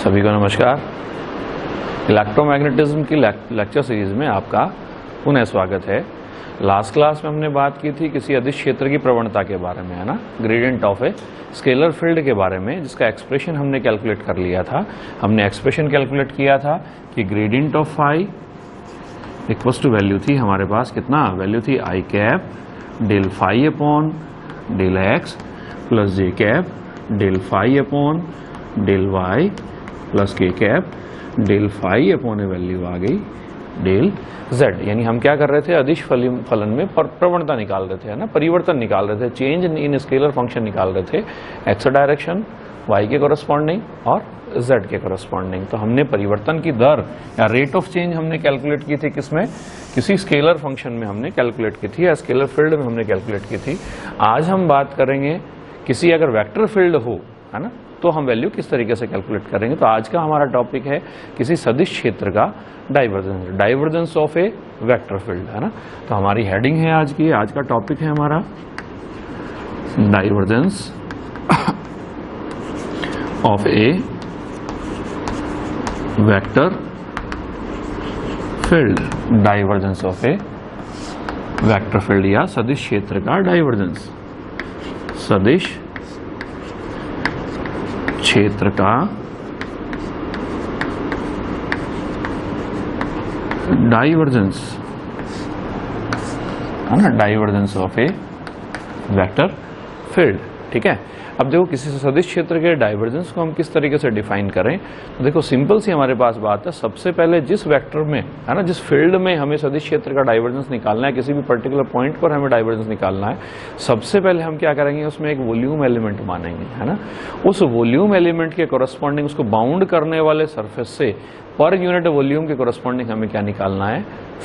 सभी को नमस्कार। इलेक्ट्रोमैग्नेटिज्म की लेक्चर सीरीज में आपका पुनः स्वागत है। लास्ट क्लास में हमने बात की थी किसी अदिश क्षेत्र की प्रवणता के बारे में, है ना, gradient of a scalar field के बारे में, जिसका एक्सप्रेशन हमने कैलकुलेट कर लिया था। हमने एक्सप्रेशन कैलकुलेट किया था कि gradient of phi equals to value थी हमारे पास, कितना वैल्यू थी, i cap del phi upon del x plus j cap del phi upon del y plus k cap del phi upon ए वैल्यू आ गई डेल जेड। यानी हम क्या कर रहे थे, अदिश फलन में प्रवणता निकाल रहे थे, है ना, परिवर्तन निकाल रहे थे, चेंज इन स्केलर फंक्शन निकाल रहे थे, एक्स डायरेक्शन, वाई के कोरस्पॉन्डिंग और जेड के कोरस्पॉन्डिंग। तो हमने परिवर्तन की दर या रेट ऑफ चेंज हमने कैलकुलेट की थी, किसमें, किसी स्केलर फंक्शन में हमने कैलकुलेट की थी या स्केलर फील्ड में हमने कैलकुलेट की थी। आज हम बात करेंगे किसी अगर वेक्टर फील्ड हो, है ना, तो हम वैल्यू किस तरीके से कैलकुलेट करेंगे। तो आज का हमारा टॉपिक है किसी सदिश क्षेत्र का divergence, divergence of a vector field, है ना। तो हमारी हेडिंग है आज की, आज का टॉपिक है हमारा divergence of a vector field, divergence of a vector field या सदिश क्षेत्र का डाइवर्जेंस, सदिश क्षेत्र का डाइवर्जेंस, है ना, divergence of a vector field. ठीक है, अब देखो किसी सदिश क्षेत्र के डाइवर्जेंस को हम किस तरीके से डिफाइन करें। तो देखो सिंपल सी हमारे पास बात है, सबसे पहले जिस वेक्टर में, है ना, जिस फील्ड में हमें सदिश क्षेत्र का डाइवर्जेंस निकालना है, किसी भी पर्टिकुलर पॉइंट पर हमें डाइवर्जेंस निकालना है, सबसे पहले हम क्या करेंगे, उसमें एक वॉल्यूम एलिमेंट मानेंगे, है ना। उस वॉल्यूम एलिमेंट के कोरस्पॉन्डिंग उसको बाउंड करने वाले सरफेस से पर यूनिट वॉल्यूम के कोरस्पॉन्डिंग हमें क्या निकालना है,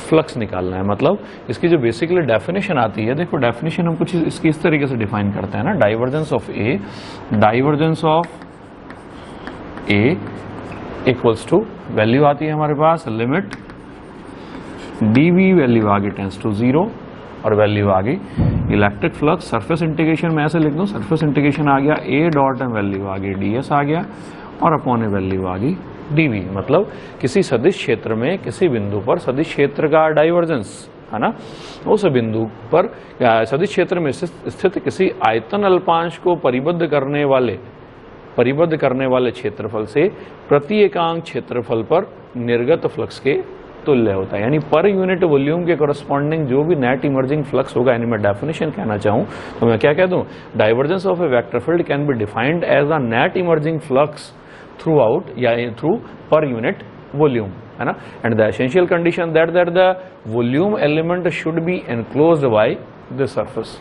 फ्लक्स निकालना है। मतलब इसकी जो बेसिकली डेफिनेशन आती है, देखो डेफिनेशन हम कुछ इसकी इस तरीके से डिफाइन करते हैं ना, divergence of a, divergence of a equals to value आती है हमारे पास, लिमिट डीवी वैल्यू आ गई टेंस टू 0 और वैल्यू आ गई इलेक्ट्रिक फ्लक्स, सरफेस इंटीग्रेशन में ऐसे लिख दो, सरफेस इंटीग्रेशन आ गया ए डॉट एम, वैल्यू आ गई ds आ गया और अपॉन ए वैल्यू आ गई dv। मतलब किसी सदिश क्षेत्र में किसी बिंदु पर सदिश क्षेत्र का डाइवर्जेंस, है ना, उस बिंदु पर सदिश क्षेत्र में स्थित किसी आयतन अल्पांश को परिबद्ध करने वाले क्षेत्रफल से प्रति एकांक क्षेत्रफल पर निर्गत फ्लक्स के तुल्य होता है। यानी पर यूनिट वॉल्यूम के कोरस्पॉन्डिंग जो भी नेट इमर्जिंग फ्लक्स होगा, यानी मैं डेफिनेशन कहना चाहूं तो मैं क्या कह दूं, divergence of a vector field can be defined as a net emerging flux through out या थ्रू पर यूनिट वॉल्यूम, है ना। And the essential condition that the volume element should be enclosed by the surface.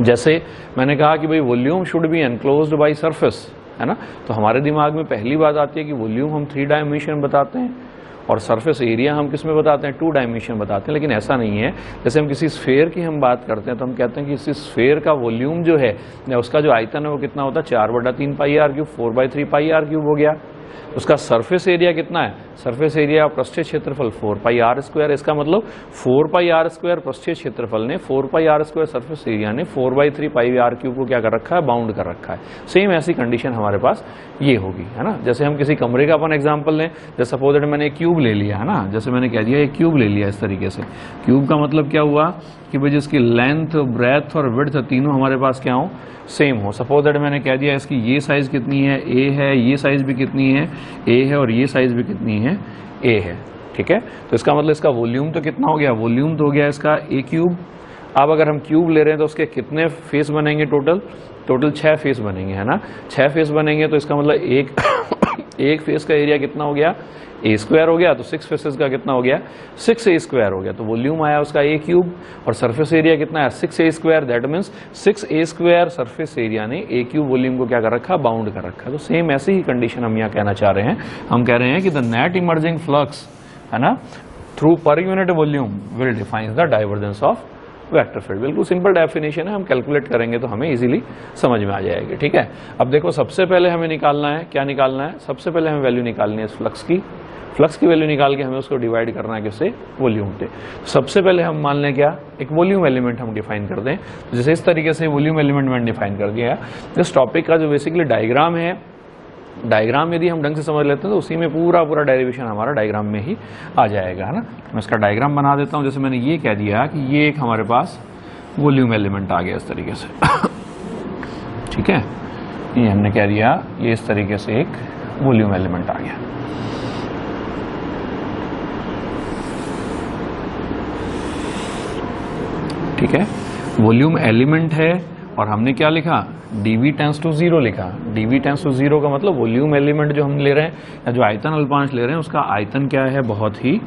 जैसे मैंने कहा कि भाई volume should be enclosed by surface, है ना, तो हमारे दिमाग में पहली बात आती है कि वॉल्यूम हम 3 डायमेंशन बताते हैं और सरफेस एरिया हम किस में बताते हैं, 2 डायमेंशन बताते हैं। लेकिन ऐसा नहीं है। जैसे हम किसी स्फेयर की हम बात करते हैं तो हम कहते हैं कि इस स्फेयर का वॉल्यूम जो है या उसका जो आयतन है वो कितना होता है, 4/3 pi r cube, 4/3 pi r cube हो गया। उसका सरफेस एरिया कितना है, सरफेस एरिया पृष्ठीय क्षेत्रफल 4 पाई आर स्क्वायर। इसका मतलब 4 पाई आर स्क्वायर पृष्ठीय क्षेत्रफल ने 4 पाई आर स्क्वायर सरफेस एरिया ने 4/3 पाई आर क्यूब को क्या कर रखा है, बाउंड कर रखा है। सेम ऐसी कंडीशन हमारे पास ये होगी, है ना। जैसे हम किसी कमरे का अपन एग्जांपल लें, जैसे सपोज दैट मैंने एक क्यूब ले लिया, है ना, जैसे मैंने कह दिया एक क्यूब ले लिया इस तरीके से। क्यूब का मतलब क्या हुआ कि भाई जिसकी लेंथ, ब्रेथ और विड्थ तीनों हमारे पास क्या हो, सेम हो। सपोज दैट मैंने कह दिया इसकी ये साइज कितनी है, ए है, ये साइज भी कितनी है, ए है, और ये साइज भी कितनी है, ए है। ठीक है, तो इसका मतलब इसका वॉल्यूम तो कितना हो गया, वॉल्यूम तो हो गया इसका ए क्यूब। अब अगर हम क्यूब ले रहे हैं तो उसके कितने फेस बनेंगे, टोटल 6 फेस बनेंगे, है ना। 6 फेस बनेंगे तो इसका मतलब एक फेस का एरिया कितना हो गया, ए स्क्वायर हो गया। तो 6 फेसेस का कितना हो गया, 6a स्क्वायर हो गया। तो वॉल्यूम आया उसका ए क्यूब और सरफेस एरिया कितना है, 6a square. That means 6a square surface area ने ए क्यूब वॉल्यूम को क्या कर रखा, बाउंड कर रखा है। तो सेम ऐसी ही कंडीशन हम यहाँ कहना चाह रहे हैं। हम कह रहे हैं कि द नेट इमर्जिंग फ्लक्स, है ना, through per unit volume will define the divergence of vector field. बिल्कुल सिंपल डेफिनेशन है, हम कैलकुलेट करेंगे तो हमें इजीली समझ में आ जाएगी। ठीक है, अब देखो सबसे पहले हमें निकालना है, क्या निकालना है, सबसे पहले हमें वैल्यू निकालनी है इस फ्लक्स की। फ्लक्स की वैल्यू निकाल के हमें उसको डिवाइड करना है किससे, वॉल्यूम पे। सबसे पहले हम मान लें क्या, एक वॉल्यूम एलिमेंट हम डिफाइन कर दें। जैसे इस तरीके से वॉल्यूम एलिमेंट मैंने डिफाइन कर दिया है। इस टॉपिक का जो बेसिकली डायग्राम है डायग्राम यदि हम ढंग से समझ लेते हैं तो उसी में पूरा पूरा डेरिवेशन हमारा डायग्राम में ही आ जाएगा, है ना। मैं इसका डायग्राम बना देता हूँ। जैसे मैंने ये कह दिया कि ये एक हमारे पास वॉल्यूम एलिमेंट आ गया इस तरीके से, ठीक है, ये हमने कह दिया ये इस तरीके से एक वॉल्यूम एलिमेंट आ गया। ठीक है, वॉल्यूम एलिमेंट है और हमने क्या लिखा, dV टेंस टू 0 लिखा। dV टेंस टू 0 का मतलब वॉल्यूम एलिमेंट जो हम ले रहे हैं या जो आयतन अल्पांश ले रहे हैं उसका आयतन क्या है, बहुत ही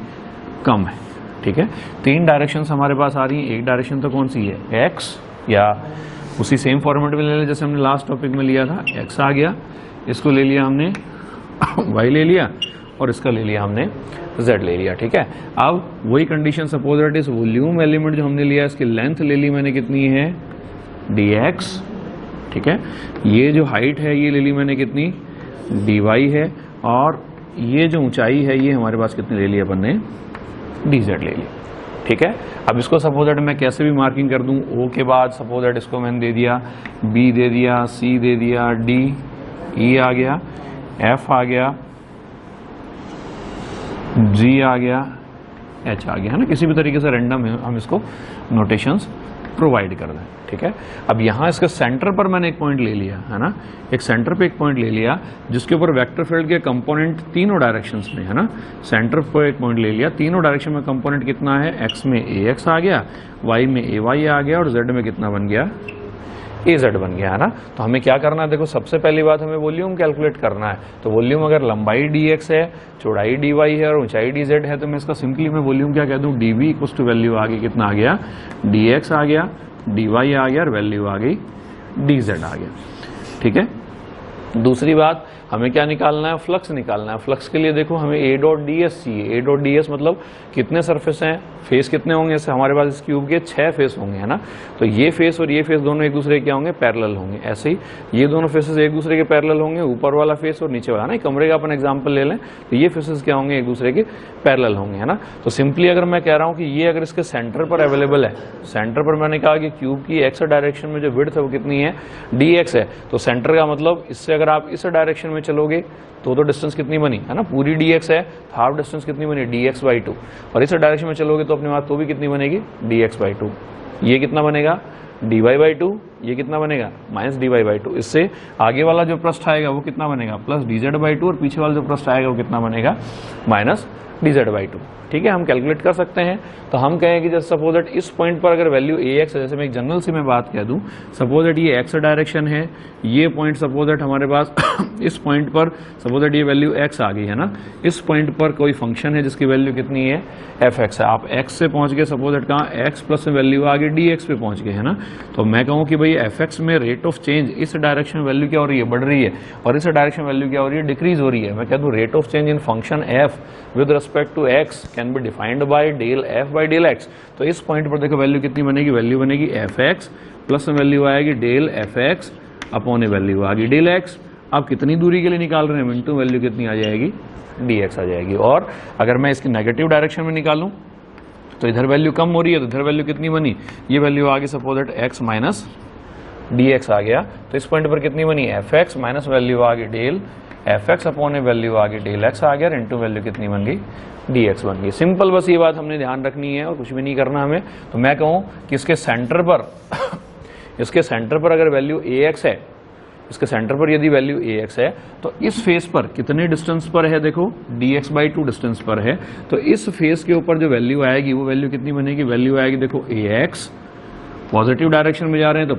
कम है। ठीक है, 3 डायरेक्शंस हमारे पास आ रही हैं। एक डायरेक्शन तो कौन सी है, x, या उसी सेम फॉर्मेट में ले लिया जैसे हमने लास्ट टॉपिक में लिया था, x आ गया, इसको ले लिया हमने y ले लिया और इसका ले लिया हमने z ले लिया। ठीक है, अब वही कंडीशन सपोज दैट इस वॉल्यूम एलिमेंट जो हमने लिया इसकी लेंथ ले ली मैंने कितनी है, dx। ठीक है, ये जो हाइट है ये ले ली मैंने कितनी, dy है, और ये जो ऊंचाई है ये हमारे पास कितनी ले ली अपन ने, dz ले ली। ठीक है, अब इसको सपोज दैट मैं कैसे भी मार्किंग कर दूं, o के बाद सपोज दैट इसको मैंने दे दिया, b दे दिया, c दे दिया, d, e आ गया, f आ गया, g आ गया, h आ गया, है ना। किसी भी तरीके से रैंडम हम इसको नोटेशंस प्रोवाइड कर दें। ठीक है, अब यहाँ इसके सेंटर पर मैंने एक पॉइंट ले लिया, है ना, एक सेंटर पे एक पॉइंट ले लिया जिसके ऊपर वेक्टर फील्ड के कंपोनेंट तीनों डायरेक्शंस में, है ना, सेंटर पर एक पॉइंट ले लिया, तीनों डायरेक्शन में कंपोनेंट कितना है, x में ax आ गया, y में ay आ गया और z में कितना बन गया, az बन गया, है ना। तो हमें क्या करना है, देखो सबसे पहली बात हमें वॉल्यूम कैलकुलेट करना है। तो वॉल्यूम अगर लंबाई dx है, चौड़ाई dy है और ऊंचाई dz है तो मैं इसका सिंपली मैं वॉल्यूम क्या कह दूं, dv इक्वल्स टू वैल्यू आगे कितना आ गया, dx आ गया, dy आ गया और वैल्यू आ गई dz आ गया। ठीक है, दूसरी बात हमें क्या निकालना है, फ्लक्स निकालना है। फ्लक्स के लिए देखो हमें a डॉट ds चाहिए। a डॉट ds मतलब कितने सरफेस हैं, फेस कितने होंगे, जैसे हमारे पास इस क्यूब के 6 फेस होंगे, है ना। तो ये फेस और ये फेस दोनों एक दूसरे के क्या होंगे, पैरेलल होंगे। ऐसे ही ये दोनों फेसेस एक दूसरे के पैरेलल होंगे, ऊपर वाला फेस और नीचे वाला, ना कमरे का अपन एग्जाम्पल ले लें तो ये फेसेस क्या होंगे, एक दूसरे के पैरेलल होंगे, है ना। तो सिंपली अगर मैं कह रहा हूँ कि ये अगर इसके सेंटर पर अवेलेबल है, सेंटर पर मैंने कहा कि क्यूब की एक्स डायरेक्शन में जो विड्थ है वो कितनी है, dx है। तो सेंटर का मतलब इससे अगर आप इस डायरेक्शन में चलोगे तो डिस्टेंस कितनी बनी, है ना, पूरी dx है, हाफ डिस्टेंस कितनी बनी, dx/2, और इस डायरेक्शन में चलोगे तो अपने बात तो भी कितनी बनेगी, dx/2। ये कितना बनेगा, dy/2, ये कितना बनेगा, -dy/2। इससे आगे वाला जो पृष्ठ आएगा वो कितना बनेगा, +dz/2, और पीछे वाला जो पृष्ठ आएगा वो कितना बनेगा, -dz/2। ठीक है, हम कैलकुलेट कर सकते हैं। तो हम कहें कि जैसे सपोज दैट इस पॉइंट पर अगर वैल्यू ax है, जैसे मैं एक जनरल से मैं बात कह दूं, सपोज दैट ये x डायरेक्शन है, ये पॉइंट सपोज दैट हमारे पास इस पॉइंट पर सपोज दैट ये वैल्यू x आ गई, है ना। इस पॉइंट पर कोई फंक्शन है जिसकी वैल्यू कितनी है, fx है। आप x से पहुंच गए, सपोज दैट कहाँ, x प्लस में वैल्यू आ गई dx पे पहुंच गए, है ना। तो मैं कहूँ कि भाई fx में रेट ऑफ चेंज इस डायरेक्शन में वैल्यू क्या हो रही है, बढ़ रही है, और इस डायरेक्शन वैल्यू क्या हो रही है, डिक्रीज हो रही है। मैं कह दूँ rate of change in function f with respect to x can be defined by del f by del x। तो इस पॉइंट पर देखो वैल्यू कितनी बनेगी, वैल्यू बनेगी fx प्लस में वैल्यू आएगी डेल fx अपॉन वैल्यू आ गई डेल x। अब कितनी दूरी के लिए निकाल रहे हैं, मिनटू वैल्यू कितनी आ जाएगी, dx आ जाएगी। और अगर मैं इसकी नेगेटिव डायरेक्शन में निकालूं तो इधर वैल्यू कम हो रही है, तो इधर वैल्यू कितनी बनी, ये वैल्यू आ गई suppose that x minus dx आ गया। तो इस पॉइंट पर कितनी बनी, fx माइनस वैल्यू आ गई डेल fx अपॉन वैल्यू आ गई डेल x आ गया, इनटू वैल्यू कितनी बन गई, dx बन गई। सिंपल, बस ये बात हमने ध्यान रखनी है और कुछ भी नहीं करना हमें। तो मैं कहूँ कि इसके सेंटर पर इसके सेंटर पर अगर वैल्यू ax है, इसके सेंटर पर यदि वैल्यू ax है तो इस फेस पर कितने डिस्टेंस पर है, देखो dx/2 डिस्टेंस पर है। तो इस फेस के ऊपर जो वैल्यू आएगी वो वैल्यू कितनी बनेगी, वैल्यू आएगी देखो ax, पॉजिटिव डायरेक्शन में जा रहे हैं तो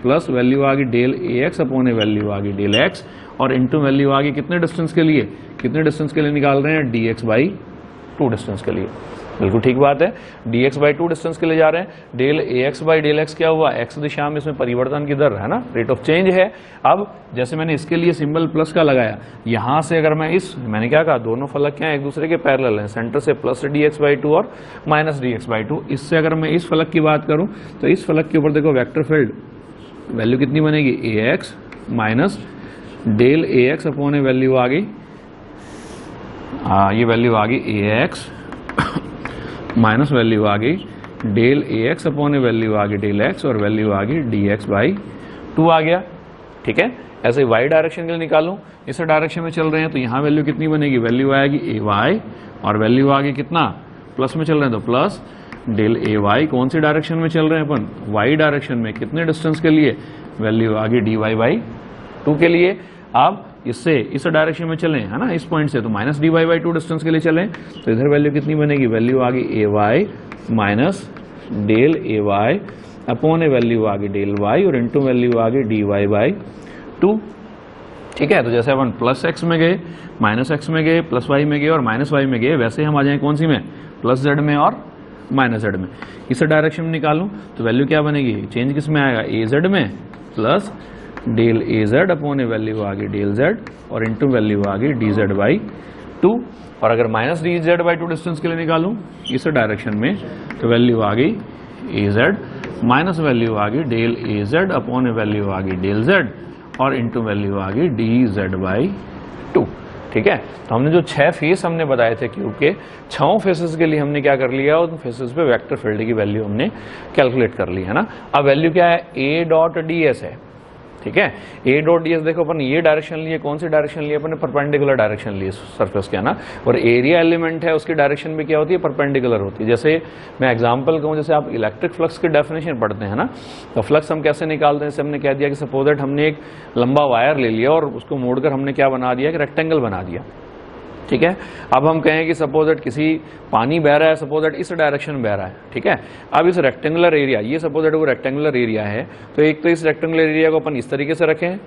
प्लस वैल्यू आ गई डेल ax अपॉन वैल्यू आ गई डेल x, और इनटू वैल्यू आ गई कितने डिस्टेंस के लिए, कितने डिस्टेंस के लिए निकाल रहे हैं, dx/2 डिस्टेंस के लिए। बिल्कुल ठीक बात है, dx/2 डिस्टेंस के लिए जा रहे हैं। Del ax by del x क्या हुआ, x दिशा में इसमें परिवर्तन की दर, है ना, रेट ऑफ चेंज है। अब जैसे मैंने इसके लिए सिंबल प्लस का लगाया, यहां से अगर मैं मैंने क्या कहा, दोनों फलक क्या है, एक दूसरे के पैरेलल हैं, सेंटर से प्लस dx/2 और माइनस dx/2। इससे अगर मैं इस फलक की बात करूं तो इस फलक के ऊपर देखो वेक्टर फील्ड वैल्यू कितनी बनेगी, ax minus del ax upon value आ गई, ये वैल्यू आ गई ax माइनस वैल्यू आ गई डेल ax अपॉन वैल्यू आ गई डेल x, और वैल्यू आ गई dx/2 आ गया। ठीक है, ऐसे y डायरेक्शन के लिए निकालूं इस डायरेक्शन में चल रहे हैं तो यहाँ वैल्यू कितनी बनेगी, वैल्यू आएगी ए वाई, और वैल्यू आगे कितना, प्लस में चल रहे हैं तो प्लस डेल ए वाई। कौन सी डायरेक्शन में चल रहे हैं अपन, वाई डायरेक्शन में, कितने डिस्टेंस के लिए, वैल्यू आगे डी वाई बाई 2 के लिए। अब इससे इस डायरेक्शन में चलें, है ना, इस पॉइंट से, तो minus d y by 2 distance के लिए चलें, तो इधर वैल्यू कितनी बनेगी, वैल्यू आगे ए Y minus del A Y upon ए वैल्यू आगे डेल वाई और इंटू वैल्यू आगे डी वाई बाई 2। ठीक है, तो जैसे अपन प्लस एक्स में गए, माइनस एक्स में गए, प्लस वाई में गए और माइनस वाई में गए, वैसे हम आ जाएं कौन सी में, प्लस जेड में और माइनस जेड में। इस डायरेक्शन में निकालूं तो वैल्यू क्या बनेगी, चेंज किस में आएगा, ए जेड में plus del A Z upon ए वैल्यू आगे डेल जेड और इंटू वैल्यू आगे डी जेड बाई 2। और अगर minus D Z by 2 distance के लिए निकालूं इस डायरेक्शन में तो वैल्यू आ गई ए जेड माइनस वैल्यू आ गई डेल ए जेड अपॉन ए वैल्यू आ गई डेल जेड और इंटू वैल्यू आ गई डी जेड बाई 2। ठीक है, तो हमने जो 6 फेस हमने बताए थे क्यूब के, 6 फेसेस के लिए हमने क्या कर लिया, उन फेसेस पे वेक्टर फील्ड की वैल्यू हमने कैलकुलेट कर ली है ना। अब वैल्यू क्या है, ए डॉट डी एस है। ठीक है, ए डॉट डी एस, देखो अपन ये डायरेक्शन लिए, कौन सी डायरेक्शन लिए, अपन ने परपेंडिकुलर डायरेक्शन ली सरफेस के, है ना, और एरिया एलिमेंट है उसकी डायरेक्शन भी क्या होती है, परपेंडिकुलर होती है। जैसे मैं एग्जांपल कहूँ, जैसे आप इलेक्ट्रिक फ्लक्स की डेफिनेशन पढ़ते हैं ना, तो फ्लक्स हम कैसे निकालते हैं, जैसे हमने कह दिया कि सपोज दैट हमने एक लंबा वायर ले लिया और उसको मोड़कर हमने क्या बना दिया, कि रेक्टेंगल बना दिया। ठीक है, अब हम कहें कि सपोज दैट किसी पानी बह रहा है, सपोज दैट इस डायरेक्शन में बह रहा है। ठीक है, अब इस रेक्टेंगुलर एरिया, ये सपोज दैट वो रेक्टेंगुलर एरिया है, तो एक तो इस रेक्टेंगुलर एरिया को अपन इस तरीके से रखें,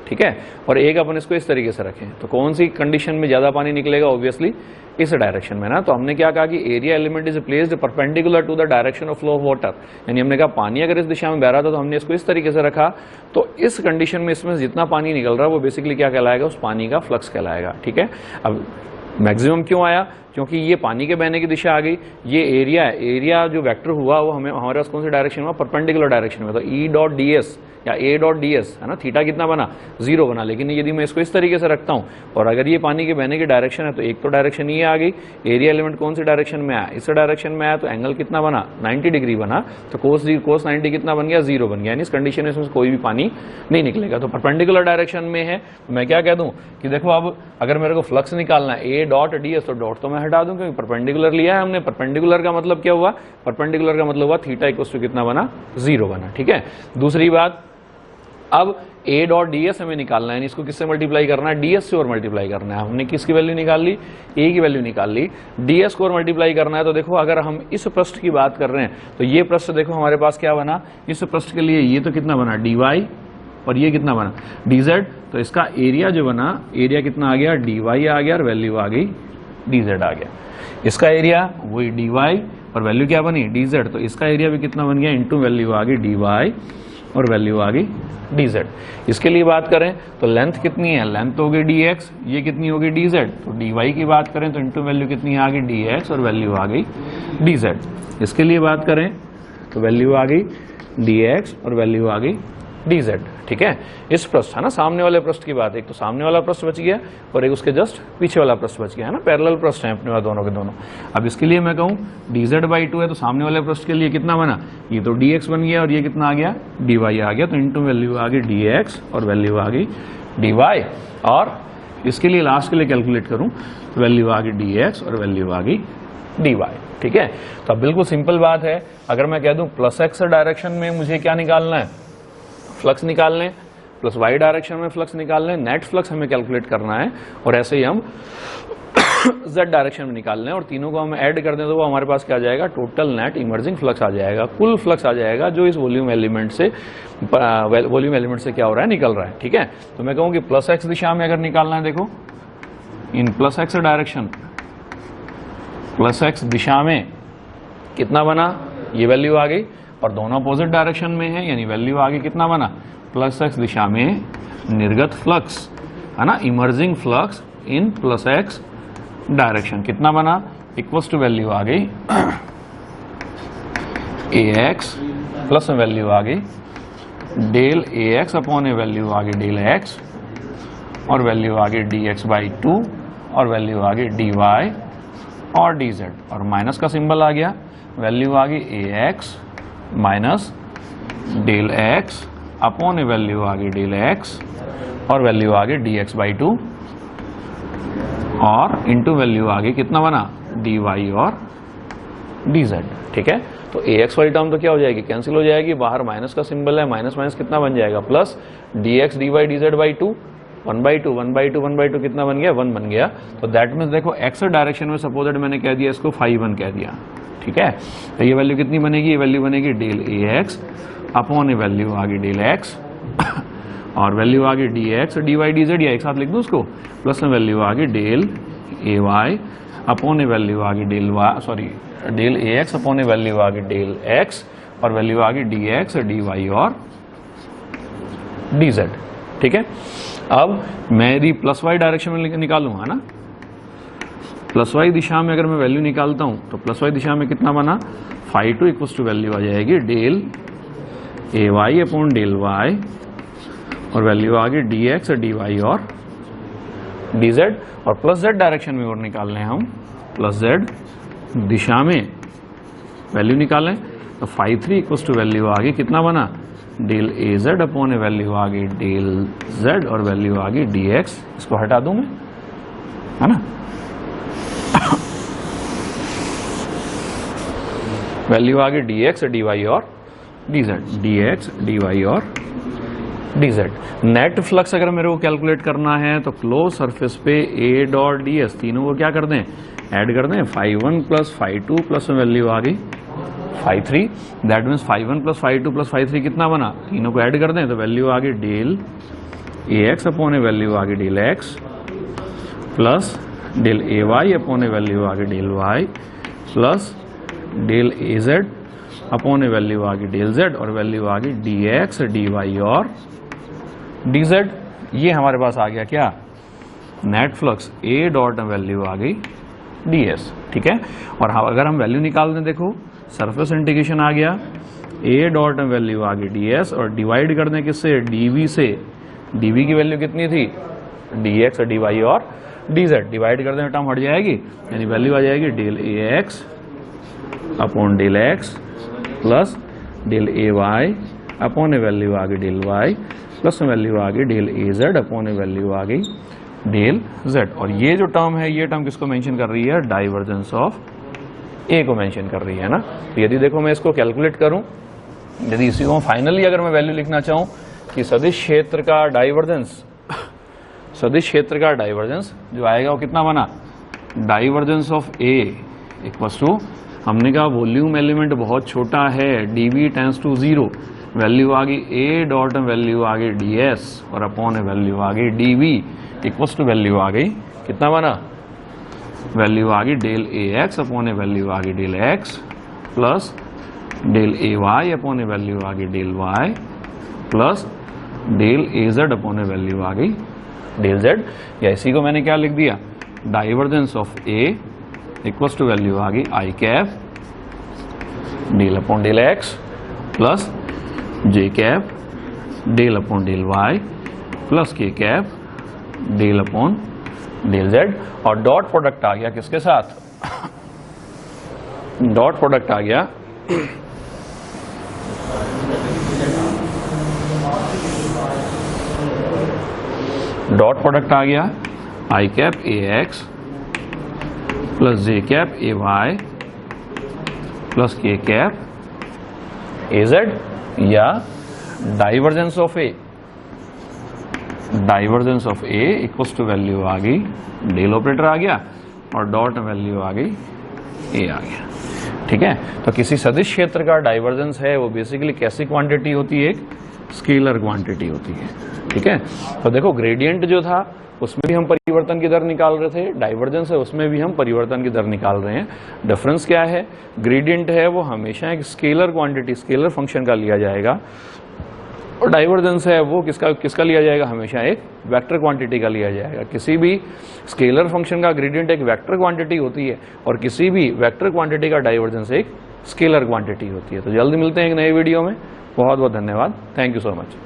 ठीक है, और एक अपन इसको इस तरीके से रखें, तो कौन सी कंडीशन में ज्यादा पानी निकलेगा, ऑब्वियसली इस डायरेक्शन में ना। तो हमने क्या कहा कि area element is placed perpendicular to the direction of flow of water, यानी हमने कहा पानी अगर इस दिशा में बह रहा था तो हमने इसको इस तरीके से रखा, तो इस कंडीशन में इसमें जितना पानी निकल रहा है वो बेसिकली क्या कहलाएगा, उस पानी का फ्लक्स कहलाएगा। ठीक है, अब मैक्सिमम क्यों आया, क्योंकि ये पानी के बहने की दिशा आ गई, ये एरिया है, एरिया जो वेक्टर हुआ वो हमें हमारे पास कौन सी डायरेक्शन में, परपेंडिकुलर डायरेक्शन में, तो ई डॉट डी एस या ए डॉट डी एस, है ना, थीटा कितना बना, 0 बना। लेकिन यदि मैं इसको इस तरीके से रखता हूं और अगर ये पानी के बहने की डायरेक्शन है तो एक तो डायरेक्शन ये आ गई, एरिया एलिमेंट कौन सी डायरेक्शन में आया, इस डायरेक्शन में आया, तो एंगल कितना बना, 90 डिग्री बना, तो कोस 90 कितना बन गया, 0 बन गया, यानी इस कंडीशन में इसमें कोई भी पानी नहीं निकलेगा। तो परपेंडिकुलर डायरेक्शन में है, तो मैं क्या कह दूं कि देखो अब अगर मेरे को फ्लक्स निकालना है ए डॉट डी एस, तो डॉट तो मैं हटा दूं क्योंकि परपेंडिकुलर लिया है हमने। परपेंडिकुलर का मतलब क्या हुआ, परपेंडिकुलर का मतलब हुआ थीटा इक्वल्स टू कितना बना, 0 बना। ठीक है, दूसरी बात, अब ए डॉट डी एस हमें निकालना है, इसको किससे मल्टीप्लाई करना है, डी एस से और मल्टीप्लाई करना है। हमने किसकी वैल्यू निकाल ली, ए की वैल्यू निकाल ली, डी एस को और मल्टीप्लाई करना है। तो देखो अगर हम इस पृष्ठ की बात कर रहे हैं तो ये पृष्ठ देखो हमारे पास क्या बना, इस पृष्ठ के लिए ये तो कितना बना, डी वाई, और ये कितना बना, डी जेड। तो इसका एरिया जो बना, एरिया कितना आ गया, डी वाई आ गया और वैल्यू आ गई डी जेड आ गया। इसका एरिया वही डी वाई और वैल्यू क्या बनी, डी जेड, तो इसका एरिया भी कितना बन गया, इंटू वैल्यू आ गई डी वाई और वैल्यू आ गई डी जेड। इसके लिए बात करें तो लेंथ कितनी है, लेंथ हो गई डी एक्स, ये कितनी होगी डी जेड, तो डी वाई की बात करें तो इंटू वैल्यू कितनी आ गई, डी एक्स और वैल्यू आ गई डी जेड। इसके लिए बात करें तो वैल्यू आ गई डी एक्स और वैल्यू आ गई डी जेड। ठीक है, इस पृष्ठ है ना, सामने वाले पृष्ठ की बात, एक तो सामने वाला पृष्ठ बच गया और एक उसके जस्ट पीछे वाला पृष्ठ बच गया, है ना, पैरेलल पृष्ठ है अपने पास दोनों के दोनों। अब इसके लिए मैं कहूँ डी जेड बाई 2 है, तो सामने वाले पृष्ठ के लिए कितना बना, ये तो डी एक्स बन गया और ये कितना आ गया, डी वाई आ गया, तो इंटू वैल्यू आ गई डी एक्स और वैल्यू आ गई डी वाई। और इसके लिए लास्ट के लिए कैलकुलेट करूँ तो वैल्यू आ गई डी एक्स और वैल्यू आ गई डी वाई। ठीक है, तो अब बिल्कुल सिंपल बात है, अगर मैं कह दूं प्लस एक्स डायरेक्शन में मुझे क्या निकालना है, फ्लक्स निकाल लें, प्लस वाई डायरेक्शन में फ्लक्स निकाल लें, नेट फ्लक्स हमें कैलकुलेट करना है, और ऐसे ही हम जेड डायरेक्शन में निकाल लें और तीनों को हम ऐड कर दें तो वो हमारे पास क्या आ जाएगा, टोटल नेट इमर्जिंग फ्लक्स आ जाएगा, कुल फ्लक्स आ जाएगा जो इस वॉल्यूम एलिमेंट से क्या हो रहा है, निकल रहा है। ठीक है, तो मैं कहूँ कि प्लस एक्स दिशा में अगर निकालना है, देखो in plus x direction, plus x दिशा में कितना बना, ये वैल्यू आ गई, और दोनों अपोजिट डायरेक्शन में है यानी वैल्यू आ गई कितना बना, प्लस एक्स दिशा में निर्गत फ्लक्स, है ना, emerging flux in plus x direction कितना बना, इक्वल्स टू वैल्यू आ गई ए एक्स प्लस वैल्यू आ गई डेल ए एक्स अपॉन ए वैल्यू आ गई डेल एक्स और वैल्यू आ गई डी एक्स बाई 2 और वैल्यू आ गई डी वाई और डी जेड, और माइनस का सिंबल आ गया, वैल्यू आ गई a x minus del x upon ए वैल्यू आ गई डेल एक्स और वैल्यू आ गई dx/2 और इंटू वैल्यू आ गई कितना बना dy और dz। ठीक है, तो ax वाली टर्म तो क्या हो जाएगी, कैंसिल हो जाएगी, बाहर माइनस का सिंबल है, माइनस माइनस कितना बन जाएगा प्लस dx dy dz/2 1/2 कितना बन गया 1 बन गया। तो दैट मीन्स देखो x डायरेक्शन में सपोजेड मैंने कह दिया इसको φ1 कह दिया। ठीक है, तो ये वैल्यू कितनी बनेगी, ये वैल्यू बनेगी डेल ax अपॉन ए वैल्यू आ गई डेल x और वैल्यू आ गई dx dy dz, या एक साथ लिख दूं उसको, प्लस में वैल्यू आ गई डेल ay अपॉन ए वैल्यू आ गई डेल ax अपॉन ए वैल्यू आ गई डेल x और वैल्यू आ गई dx dy और dz। ठीक है, अब मैं यदि प्लस वाई डायरेक्शन में निकालूंगा ना, प्लस वाई दिशा में अगर मैं वैल्यू निकालता हूं तो प्लस वाई दिशा में कितना बना φ2 इक्वल्स टू वैल्यू आ जाएगी del ay upon del y और वैल्यू आ गई dx dy और dz। और प्लस z डायरेक्शन में और निकालने हैं हम, प्लस z दिशा में वैल्यू निकालें तो φ3 इक्वल्स टू वैल्यू आ गई कितना बना डेल az अपॉन ए वैल्यू आ गई डेल z और वैल्यू आ गई dx। इसको हटा दूं मैं, है ना, वैल्यू आ गई dx dy और dz, dx dy और dz। नेट फ्लक्स अगर मेरे को कैलकुलेट करना है तो क्लोज सरफेस पे a डॉट ds तीनों को क्या कर दें, ऐड कर दें, φ1 प्लस φ2 प्लस वैल्यू आ गई φ3, दैट मीन्स φ1 प्लस φ2 प्लस φ3 कितना बना, तीनों को ऐड कर दें तो वैल्यू आ गई डेल ax अपॉन ए वैल्यू आ गई del x plus del ay upon ए वैल्यू आ गई del y plus del az upon ए वैल्यू आ गई डेल z और वैल्यू आ गई dx dy और dz। ये हमारे पास आ गया क्या, net flux a dot value आ गई ds। ठीक है, और अगर हम वैल्यू निकाल दें, देखो सरफेस इंटीग्रेशन आ गया, a डॉट वैल्यू आ गई ds और डिवाइड कर दें किससे, dv से, dv की वैल्यू कितनी थी dx dy और dz, डिवाइड कर दें टर्म हट जाएगी, यानी वैल्यू आ जाएगी del ax upon del x plus del ay upon ए वैल्यू आ गई डेल y प्लस वैल्यू आ गई डेल az अपॉन ए वैल्यू आ गई डेल z। और ये जो टर्म है, ये टर्म किसको मेंशन कर रही है, डाइवर्जेंस ऑफ a को मेंशन कर रही है ना। तो यदि देखो मैं इसको कैलकुलेट करूं, यदि इसी को फाइनली अगर मैं वैल्यू लिखना चाहूं कि सदिश क्षेत्र का डाइवर्जेंस, सदिश क्षेत्र का डाइवर्जेंस जो आएगा वो कितना बना, divergence of a equals to, हमने कहा वॉल्यूम एलिमेंट बहुत छोटा है, dv टेंस टू 0, वैल्यू आ गई a डॉट वैल्यू आ गई ds और अपॉन वैल्यू आ गई dv इक्वल्स टू वैल्यू आ गई कितना बना, वैल्यू आ गई डेल ax अपॉन वैल्यू आ गई del x plus del ay upon value आ गई del y plus del az upon value आ गई डेल z। या इसी को मैंने क्या लिख दिया, divergence of a equals to value आ गई i cap del upon del x plus j cap del upon del y plus k cap del upon del z। और डॉट प्रोडक्ट आ गया किसके साथ, डॉट प्रोडक्ट आ गया डॉट प्रोडक्ट आ गया i cap ax plus j cap ay plus k cap az, या divergence of a, divergence of a equals to value आ गई डेल ऑपरेटर आ गया और डॉट वैल्यू आ गई a आ गया। ठीक है, तो किसी सदिश क्षेत्र का डाइवर्जेंस है वो बेसिकली कैसी क्वांटिटी होती है, एक स्केलर क्वांटिटी होती है। ठीक है, तो देखो ग्रेडियंट जो था उसमें भी हम परिवर्तन की दर निकाल रहे थे, डाइवर्जेंस है उसमें भी हम परिवर्तन की दर निकाल रहे हैं। डिफरेंस क्या है, ग्रेडियंट है वो हमेशा एक स्केलर क्वांटिटी, स्केलर फंक्शन का लिया जाएगा, और डाइवर्जेंस है वो किसका लिया जाएगा, हमेशा एक वेक्टर क्वांटिटी का लिया जाएगा। किसी भी स्केलर फंक्शन का ग्रेडियंट एक वेक्टर क्वांटिटी होती है और किसी भी वेक्टर क्वांटिटी का डाइवर्जेंस एक स्केलर क्वांटिटी होती है। तो जल्दी मिलते हैं एक नए वीडियो में, बहुत बहुत धन्यवाद, थैंक यू सो मच।